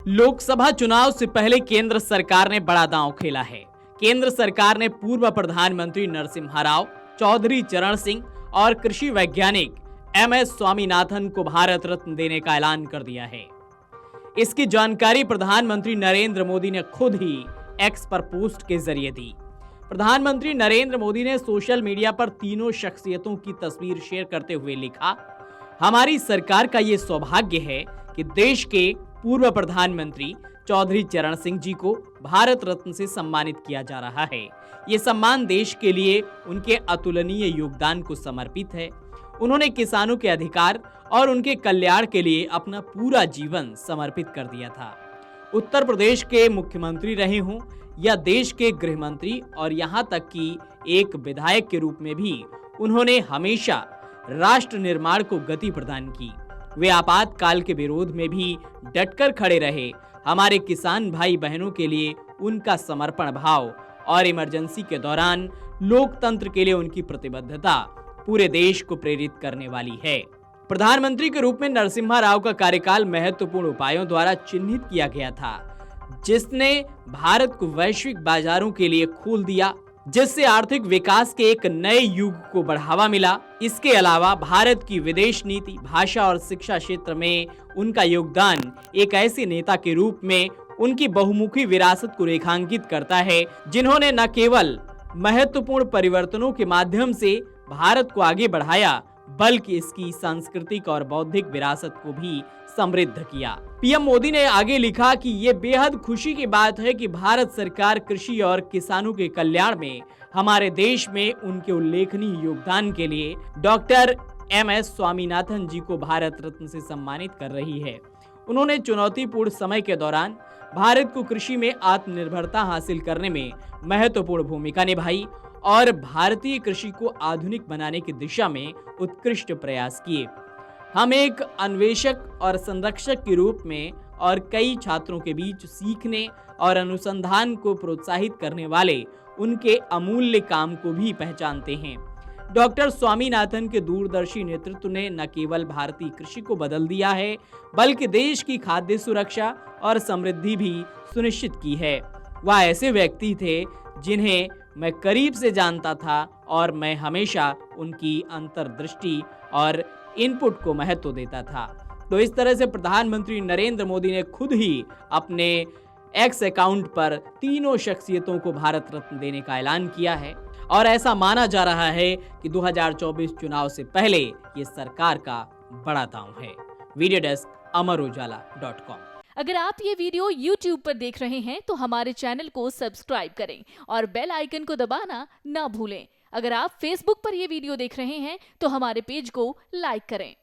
लोकसभा चुनाव से पहले केंद्र सरकार ने बड़ा दांव खेला है। केंद्र सरकार ने पूर्व प्रधानमंत्री नरसिम्हा राव, चौधरी चरण सिंह और कृषि वैज्ञानिक MS स्वामीनाथन को भारत रत्न देने का ऐलान कर दिया है। इसकी जानकारी प्रधानमंत्री नरेंद्र मोदी ने खुद ही एक्स पर पोस्ट के जरिए दी। प्रधानमंत्री नरेंद्र मोदी ने सोशल मीडिया पर तीनों शख्सियतों की तस्वीर शेयर करते हुए लिखा, हमारी सरकार का ये सौभाग्य है कि देश के पूर्व प्रधानमंत्री चौधरी चरण सिंह जी को भारत रत्न से सम्मानित किया जा रहा है। ये सम्मान देश के लिए उनके अतुलनीय योगदान को समर्पित है। उन्होंने किसानों के अधिकार और उनके कल्याण के लिए अपना पूरा जीवन समर्पित कर दिया था। उत्तर प्रदेश के मुख्यमंत्री रहे हों या देश के गृह मंत्री और यहाँ तक कि एक विधायक के रूप में भी उन्होंने हमेशा राष्ट्र निर्माण को गति प्रदान की। वे आपातकाल के विरोध में भी डटकर खड़े रहे। हमारे किसान भाई बहनों के लिए उनका समर्पण भाव और इमरजेंसी के दौरान लोकतंत्र के लिए उनकी प्रतिबद्धता पूरे देश को प्रेरित करने वाली है। प्रधानमंत्री के रूप में नरसिम्हा राव का कार्यकाल महत्वपूर्ण उपायों द्वारा चिन्हित किया गया था, जिसने भारत को वैश्विक बाजारों के लिए खोल दिया, जिससे आर्थिक विकास के एक नए युग को बढ़ावा मिला। इसके अलावा भारत की विदेश नीति, भाषा और शिक्षा क्षेत्र में उनका योगदान एक ऐसे नेता के रूप में उनकी बहुमुखी विरासत को रेखांकित करता है, जिन्होंने न केवल महत्वपूर्ण परिवर्तनों के माध्यम से भारत को आगे बढ़ाया, बल्कि इसकी सांस्कृतिक और बौद्धिक विरासत को भी समृद्ध किया। पीएम मोदी ने आगे लिखा कि ये बेहद खुशी की बात है कि भारत सरकार कृषि और किसानों के कल्याण में हमारे देश में उनके उल्लेखनीय योगदान के लिए डॉक्टर MS स्वामीनाथन जी को भारत रत्न से सम्मानित कर रही है। उन्होंने चुनौतीपूर्ण समय के दौरान भारत को कृषि में आत्मनिर्भरता हासिल करने में महत्वपूर्ण भूमिका निभाई और भारतीय कृषि को आधुनिक बनाने की दिशा में उत्कृष्ट प्रयास किए। हम एक अन्वेषक और संरक्षक के रूप में और कई छात्रों के बीच सीखने और अनुसंधान को प्रोत्साहित करने वाले उनके अमूल्य काम को भी पहचानते हैं। डॉक्टर स्वामीनाथन के दूरदर्शी नेतृत्व ने न केवल भारतीय कृषि को बदल दिया है, बल्कि देश की खाद्य सुरक्षा और समृद्धि भी सुनिश्चित की है। वह ऐसे व्यक्ति थे जिन्हें मैं करीब से जानता था और मैं हमेशा उनकी अंतर्दृष्टि और इनपुट को महत्व देता था। तो इस तरह से प्रधानमंत्री नरेंद्र मोदी ने खुद ही अपने एक्स अकाउंट पर तीनों शख्सियतों को भारत रत्न देने का ऐलान किया है और ऐसा माना जा रहा है कि 2024 चुनाव से पहले ये सरकार का बड़ा दांव है। Video desk amarujala.com। अगर आप ये वीडियो YouTube पर देख रहे हैं तो हमारे चैनल को सब्सक्राइब करें और बेल आइकन को दबाना ना भूलें। अगर आप Facebook पर ये वीडियो देख रहे हैं तो हमारे पेज को लाइक करें।